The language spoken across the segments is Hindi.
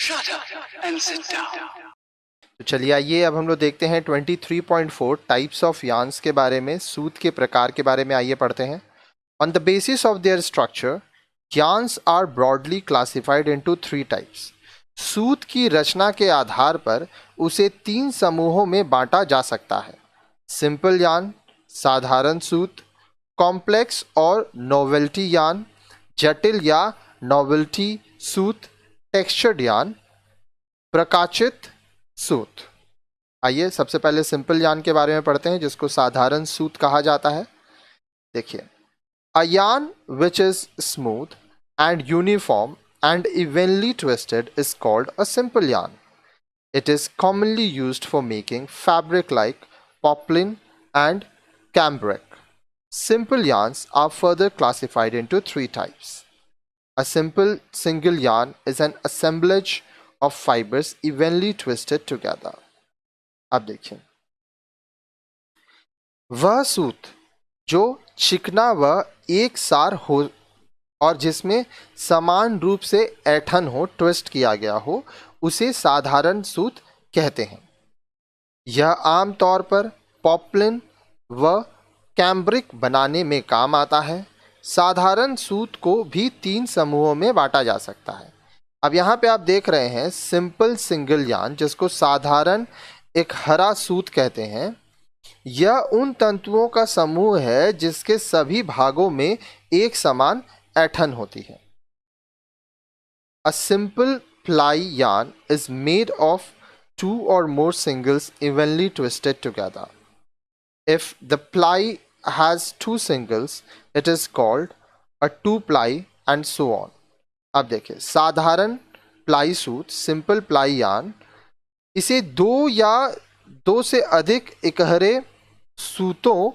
Shut up and sit down. तो चलिए आइए अब हम लोग देखते हैं 23.4 टाइप्स ऑफ यार्न्स के बारे में, सूत के प्रकार के बारे में आइए पढ़ते हैं। On the basis of their structure, yarns are broadly classified into 3 types. सूत की रचना के आधार पर उसे 3 समूहों में बांटा जा सकता है। सिंपल यार्न, साधारण सूत, कॉम्प्लेक्स और नोवेल्टी यार्न, जटिल या नोवेल्टी सूत, टेक्सचर्ड यार्न, प्रकाशित सूत। आइए सबसे पहले सिंपल यार्न के बारे में पढ़ते हैं, जिसको साधारण सूत कहा जाता है। देखिए, a yarn which is smooth and uniform and evenly twisted is called a simple yarn. It is commonly used for making fabric like poplin and cambric. Simple yarns are further classified into 3 types. A simple single yarn is an assemblage of fibers evenly twisted together. अब देखिए, वह सूत जो चिकना व एक सार हो और जिसमें समान रूप से ऐंठन हो, ट्विस्ट किया गया हो, उसे साधारण सूत कहते हैं। यह आमतौर पर पॉपलिन व कैम्ब्रिक बनाने में काम आता है। साधारण सूत को भी 3 समूहों में बांटा जा सकता है। अब यहाँ पे आप देख रहे हैं सिंपल सिंगल यार्न, जिसको साधारण एक हरा सूत कहते हैं। यह उन तंतुओं का समूह है जिसके सभी भागों में एक समान ऐंठन होती है। A simple ply yarn is made of 2 or more singles evenly twisted together. If the ply has 2 singles, it is called a 2-ply and so on. अब देखिए, साधारण प्लाई सूत, सिंपल प्लाई यार्न, इसे 2 या 2 से अधिक इकहरे सूतों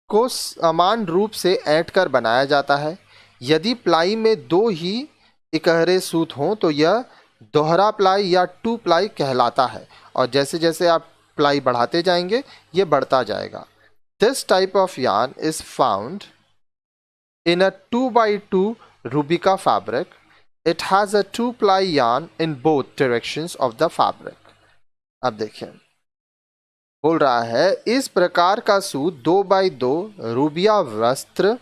को समान रूप से ऐंठ कर बनाया जाता है। यदि प्लाई में 2 ही इकहरे सूत हों तो यह दोहरा प्लाई या 2 प्लाई कहलाता है, और जैसे जैसे आप प्लाई बढ़ाते जाएंगे ये बढ़ता जाएगा। This type of yarn is found in a 2x2 Rubika fabric. It has a 2 ply yarn in both directions of the fabric. अब देखिए, बोल रहा है इस प्रकार का सूत 2x2 रूबिया वस्त्र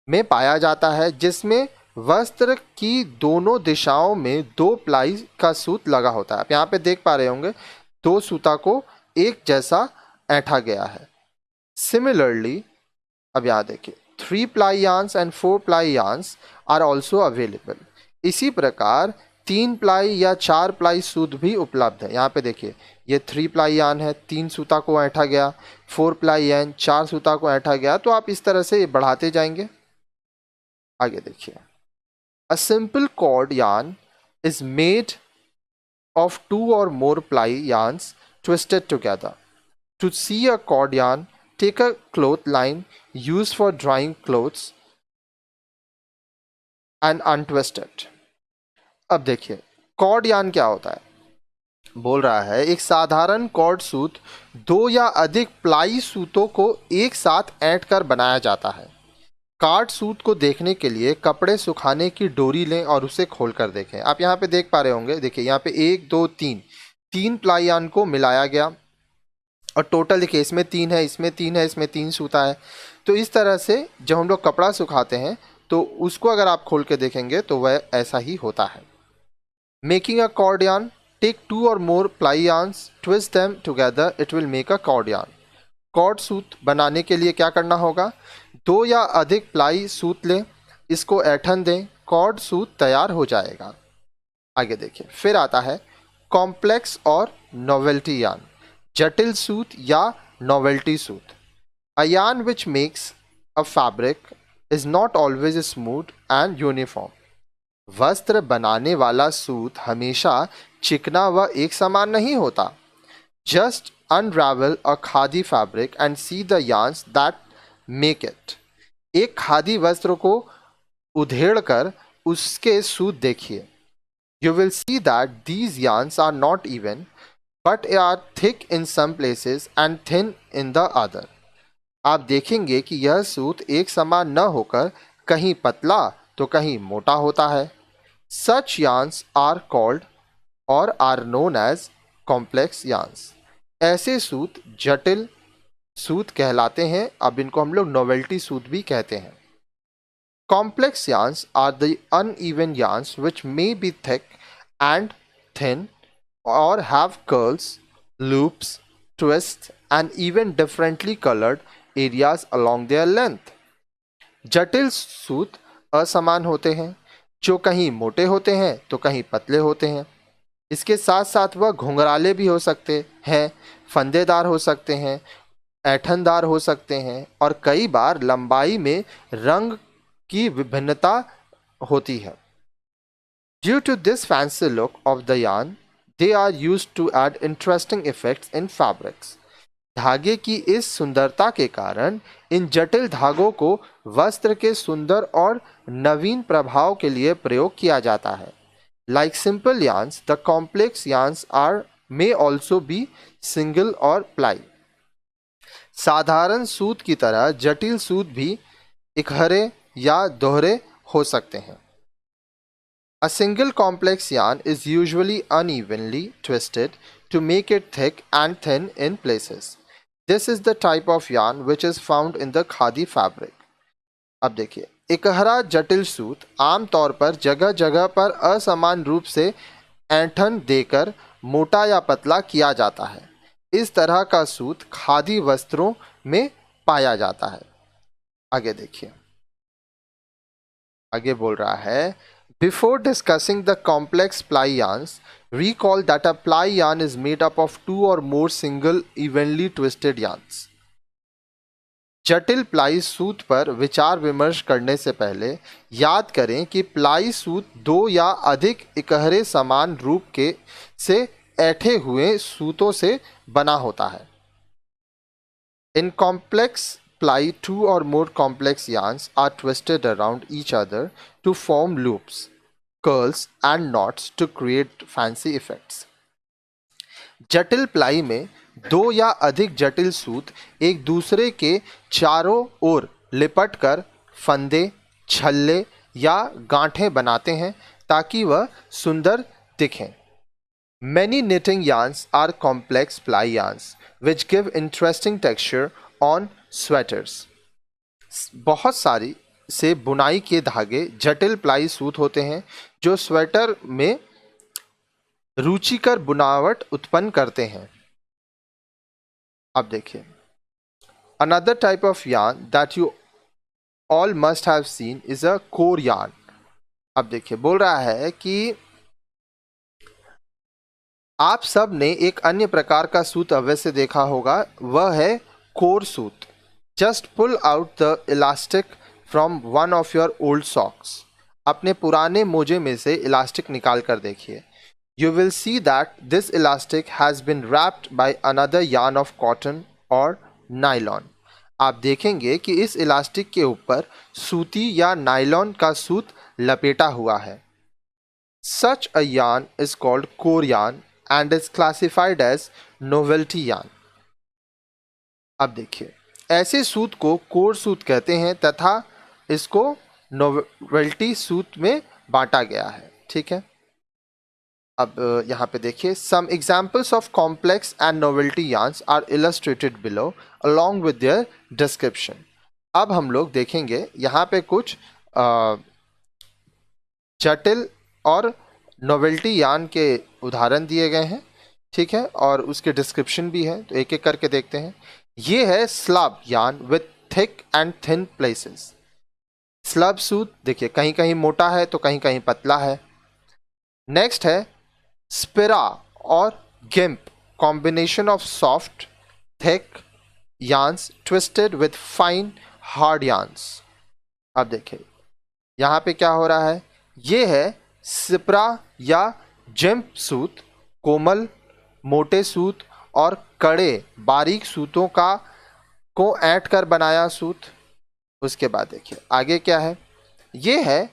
में पाया जाता है, जिसमें वस्त्र की दोनों दिशाओं में 2 प्लाई का सूत लगा होता है। आप यहाँ पे देख पा रहे होंगे 2 सूता को एक जैसा ऐंठा गया है। सिमिलरली, अब यहाँ देखिए, 3 ply yarns and 4 ply yarns are also available. इसी प्रकार 3 प्लाई या 4 प्लाई सूत भी उपलब्ध है। यहाँ पे देखिए, ये 3 प्लाई यार्न है, 3 सूता को ऐंठा गया, 4 प्लाई यार्न 4 सूता को ऐंठा गया। तो आप इस तरह से बढ़ाते जाएंगे। आगे देखिए, a simple cord yarn is made of 2 or more ply yarns twisted together. To see a cord yarn, take a cloth line used for drying clothes and untwist it. अब देखिए, कॉर्ड यार्न क्या होता है। बोल रहा है एक साधारण कॉर्ड सूत 2 या अधिक प्लाई सूतों को एक साथ ऐंठ कर बनाया जाता है। कार्ड सूत को देखने के लिए कपड़े सुखाने की डोरी लें और उसे खोलकर देखें। आप यहाँ पे देख पा रहे होंगे, देखिए यहाँ पे 1 2 3 प्लाई यार्न को मिलाया गया और टोटल देखिए इसमें 3 है, इसमें 3 है, इसमें 3 सूता है। तो इस तरह से जब हम लोग कपड़ा सुखाते हैं तो उसको अगर आप खोल के देखेंगे तो वह ऐसा ही होता है। Making a cord yarn, take 2 और more ply yarns, twist them together, it will make a cord yarn. Cord सूत बनाने के लिए क्या करना होगा, 2 या अधिक प्लाई सूत लें, इसको ऐंठन दें, कॉर्ड सूत तैयार हो जाएगा। आगे देखिए, फिर आता है कॉम्प्लेक्स और नोवेल्टी यार्न, जटिल सूत या नोवेल्टी सूत। A yarn which makes a fabric is not always smooth and uniform. वस्त्र बनाने वाला सूत हमेशा चिकना व एक समान नहीं होता। Just unravel a khadi fabric and see the yarns that make it. एक खादी वस्त्र को उधेड़ कर उसके सूत देखिए। You will see that these yarns are not even, but are thick in some places and thin in the other. आप देखेंगे कि यह सूत एक समान न होकर कहीं पतला तो कहीं मोटा होता है। Such yarns are called or are known as complex yarns. ऐसे सूत जटिल सूत कहलाते हैं. अब इनको हम लोग नोवेल्टी सूत भी कहते हैं. Complex yarns are the uneven yarns which may be thick and thin or have curls, loops, twists and even differently colored areas along their length. जटिल सूत असमान होते हैं, जो कहीं मोटे होते हैं तो कहीं पतले होते हैं. इसके साथ साथ वह घुंघराले भी हो सकते हैं, फंदेदार हो सकते हैं, ऐठनदार हो सकते हैं और कई बार लंबाई में रंग की विभिन्नता होती है. Due to this fancy look of the yarn, they are used to add interesting effects in fabrics. धागे की इस सुंदरता के कारण इन जटिल धागों को वस्त्र के सुंदर और नवीन प्रभाव के लिए प्रयोग किया जाता है. Like simple yarns, the complex yarns may also be single or ply. साधारण सूत की तरह जटिल सूत भी इकहरे या दोहरे हो सकते हैं. A single complex yarn is usually unevenly twisted to make it thick and thin in places. This is the type of yarn which is found in the khadi fabric. अब देखिए, इकहरा जटिल सूत आमतौर पर जगह जगह पर असमान रूप से ऐंठन देकर मोटा या पतला किया जाता है. इस तरह का सूत खादी वस्त्रों में पाया जाता है. आगे देखिए, आगे बोल रहा है, Before discussing the complex ply yarns, recall that a ply yarn is made up of two or more single evenly twisted yarns. जटिल प्लाई सूत पर विचार विमर्श करने से पहले याद करें कि प्लाई सूत दो या अधिक इकहरे समान रूप के से ऐठे हुए सूतों से बना होता है. In complex ply, two or more complex yarns are twisted around each other to form loops, curls and knots to create fancy effects. जटिल प्लाई में दो या अधिक जटिल सूत एक दूसरे के चारों ओर लिपट कर फंदे, छल्ले या गांठें बनाते हैं ताकि वह सुंदर दिखें. Many knitting yarns are complex ply yarns which give interesting texture on sweaters. बहुत सारी से बुनाई के धागे जटिल प्लाई सूत होते हैं जो स्वेटर में रुचिकर बुनावट उत्पन्न करते हैं. अब देखिए, another type of yarn that you all must have seen is a core yarn. अब देखिए, बोल रहा है कि आप सब ने एक अन्य प्रकार का सूत अवश्य देखा होगा, वह है core Suta. Just pull out the elastic from one of your old socks. अपने पुराने मोजे में से इलास्टिक निकाल कर देखिए. You will see that this elastic has been wrapped by another yarn of cotton or nylon. आप देखेंगे कि इस इलास्टिक के ऊपर सूती या नायलॉन का सूत लपेटा हुआ है. Such a yarn is called core yarn and is classified as novelty yarn. अब देखिए, ऐसे सूत को कोर सूत कहते हैं तथा इसको नोवेल्टी सूत में बांटा गया है. ठीक है, अब यहाँ पे देखिए, some examples of complex and novelty yarns are illustrated below along with their description. अब हम लोग देखेंगे यहाँ पे कुछ जटिल और नोवेल्टी यार्न के उदाहरण दिए गए हैं. ठीक है, और उसके डिस्क्रिप्शन भी है, तो एक एक करके देखते हैं. ये है slub yarn with thick and thin places. Slub सूत देखिए, कहीं कहीं मोटा है तो कहीं कहीं पतला है. नेक्स्ट है स्पिरा और गिम्प, combination of soft thick yarns twisted with fine hard yarns. अब देखिए यहाँ पे क्या हो रहा है, ये है सिपरा या जिम्प सूत, कोमल मोटे सूत और कड़े बारीक सूतों को ऐंठ कर बनाया सूत. उसके बाद देखिए आगे क्या है, ये है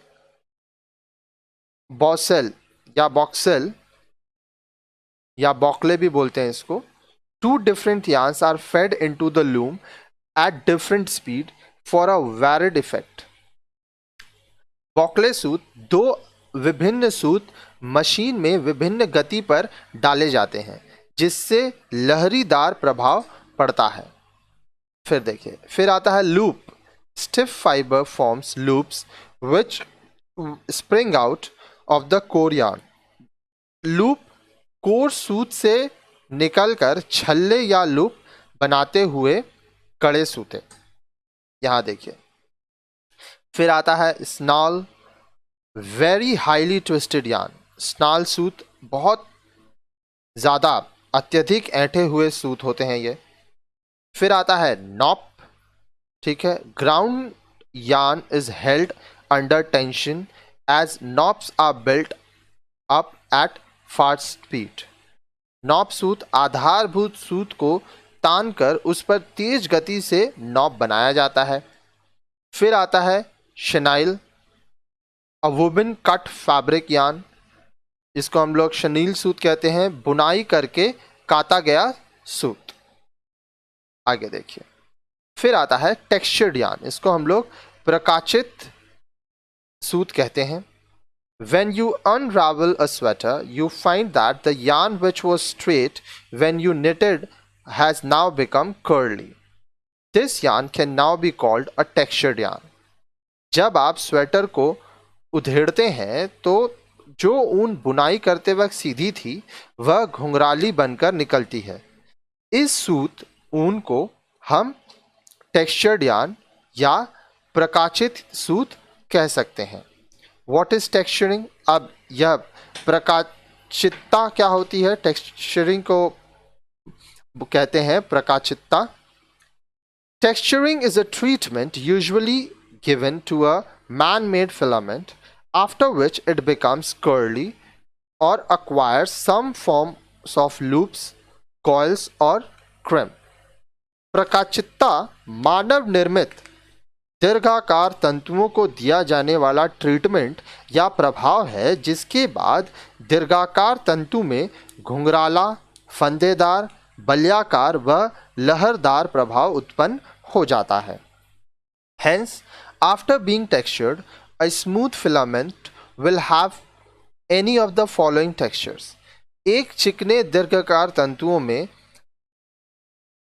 बॉसेल या बॉक्सेल या बॉकले भी बोलते हैं इसको. Two different yarns are fed into the loom at different speed for a varied effect. बॉकले सूत दो विभिन्न सूत मशीन में विभिन्न गति पर डाले जाते हैं जिससे लहरीदार प्रभाव पड़ता है। फिर देखिए, फिर आता है loop. Stiff fibre forms loops which spring out of the core yarn. Loop core सूत से निकलकर छल्ले या लूप बनाते हुए कड़े सूते। यहां देखिए। फिर आता है स्नॉल, वेरी हाईली ट्विस्टेड यार्न। स्नॉल सूत बहुत ज्यादा अत्यधिक ऐंठे हुए सूत होते हैं ये। फिर आता है नॉप, ठीक है। Ground yarn is held under tension as knops are built up at fast speed. Knop सूत आधारभूत सूत को तानकर उस पर तेज गति से नॉप बनाया जाता है। फिर आता है शनाइल, अ वुबन कट फैब्रिक यार्न। इसको हम लोग शनील सूत कहते हैं, बुनाई करके काता गया सूत। आगे देखिए। फिर आता है टेक्सचर्ड यार्न। इसको हम लोग प्रकाशित सूत कहते हैं। When you unravel a sweater, you find that the yarn which was straight when you knitted has now become curly. This yarn can now be called a textured yarn. जब आप स्वेटर को उधेड़ते हैं तो जो ऊन बुनाई करते वक्त सीधी थी वह घुंघराली बनकर निकलती है। इस सूत ऊन को हम टेक्सचर्ड यार्न या प्रकाशित सूत कह सकते हैं। What is texturing? अब यह प्रकाशितता क्या होती है? टेक्सचरिंग को कहते हैं प्रकाशितता। Texturing is a treatment usually given to a man-made filament after which it becomes curly or acquires some forms of loops, coils or crimp. प्रकाशितता मानव निर्मित दीर्घाकार तंतुओं को दिया जाने वाला ट्रीटमेंट या प्रभाव है जिसके बाद दीर्घाकार तंतु में घुंघराला, फंदेदार, बलियाकार व लहरदार प्रभाव उत्पन्न हो जाता है। Hence, after being textured, a smooth filament will have any of the following textures. एक चिकने दीर्घाकार तंतुओं में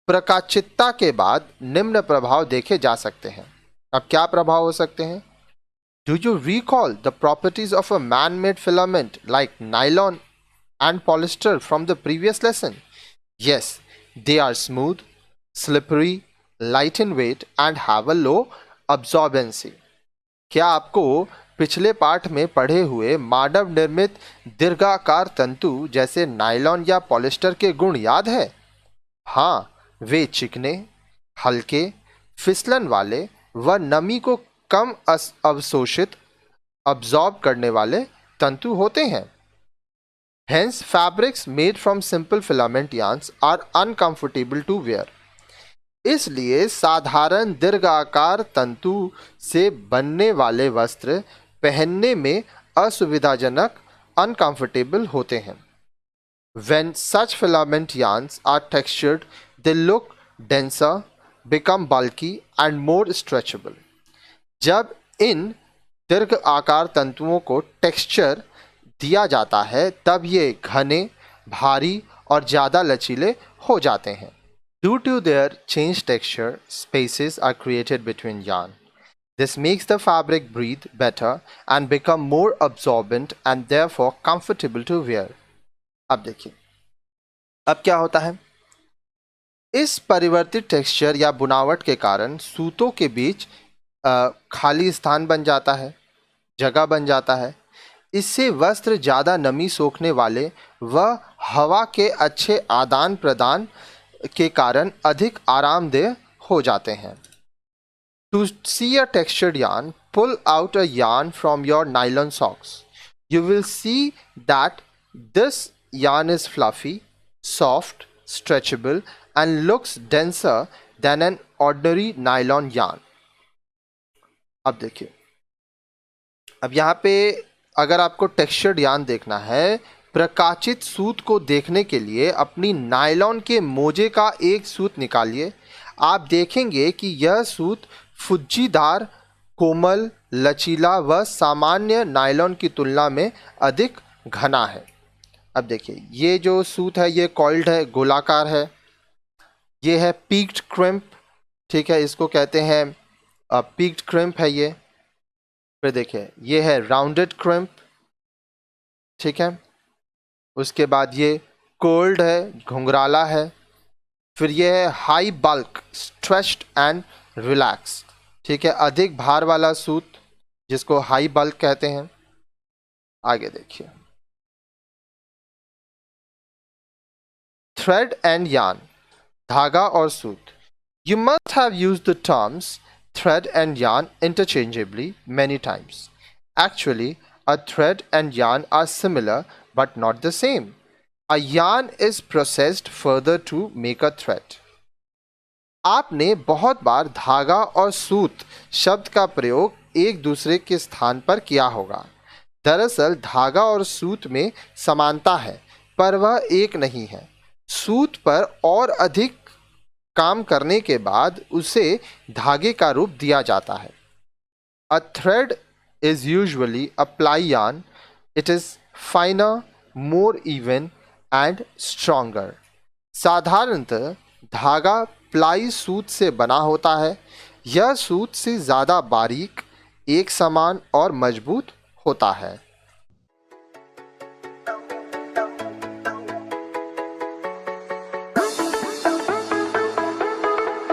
प्रकाशितता के बाद निम्न प्रभाव देखे जा सकते हैं। अब क्या प्रभाव हो सकते हैं? Do you recall the properties of a man-made filament like nylon and polyester from the previous lesson? Yes, they are smooth, slippery, light in weight and have a low absorbency. क्या आपको पिछले पाठ में पढ़े हुए मानव निर्मित दीर्घाकार तंतु जैसे नायलॉन या पॉलिस्टर के गुण याद है? हाँ, वे चिकने, हल्के, फिसलन वाले व नमी को कम अवशोषित अब्सॉर्ब करने वाले तंतु होते हैं। Hence, fabrics made from simple filament yarns are uncomfortable to wear. इसलिए साधारण दीर्घाकार तंतु से बनने वाले वस्त्र पहनने में असुविधाजनक अनकंफर्टेबल होते हैं। When such filament yarns are textured, they look denser, become bulky and more stretchable. जब इन दीर्घ आकार तंतुओं को टेक्सचर दिया जाता है तब ये घने, भारी और ज़्यादा लचीले हो जाते हैं। Due to their changed texture, spaces are created between yarn. This makes the fabric breathe better and become more absorbent and therefore comfortable to wear. अब देखिए, अब क्या होता है? इस परिवर्तित टेक्सचर या बुनावट के कारण सूतों के बीच खाली स्थान बन जाता है, जगह बन जाता है। इससे वस्त्र ज़्यादा नमी सोखने वाले व हवा के अच्छे आदान प्रदान के कारण अधिक आरामदेह हो जाते हैं। To see a textured yarn, pull out a yarn from your nylon socks. You will see that this yarn is fluffy, soft, stretchable and looks denser than an ordinary nylon yarn. अब देखिए, अब यहाँ पे अगर आपको टेक्सचर्ड यार्न देखना है, प्रकाशित सूत को देखने के लिए अपनी नायलॉन के मोजे का एक सूत निकालिए। आप देखेंगे कि यह सूत फुज्जीदार, कोमल, लचीला व सामान्य नायलॉन की तुलना में अधिक घना है। अब देखिए, ये जो सूत है ये कॉइल्ड है, गोलाकार है। ये है पीक्ड क्रिम्प, ठीक है, इसको कहते हैं पीक्ड क्रिम्प है ये। फिर देखिए, ये है राउंडेड क्रिम्प, ठीक है। उसके बाद ये कोल्ड है, घुंघराला है। फिर ये है high bulk, stretched and relaxed, ठीक है, अधिक भार वाला सूत जिसको हाई बल्क कहते हैं। आगे देखिए, थ्रेड एंड यार्न, धागा और सूत। You must have used the terms thread and yarn interchangeably many times. Actually, a thread and yarn are similar but not the same. A yarn is processed further to make a thread. आपने बहुत बार धागा और सूत शब्द का प्रयोग एक दूसरे के स्थान पर किया होगा। दरअसल धागा और सूत में समानता है, पर वह एक नहीं है। सूत पर और अधिक काम करने के बाद उसे धागे का रूप दिया जाता है। A thread is usually a ply yarn. It is finer, more even and stronger. साधारणतः धागा प्लाई सूत से बना होता है। यह सूत से ज़्यादा बारीक, एक समान और मजबूत होता है।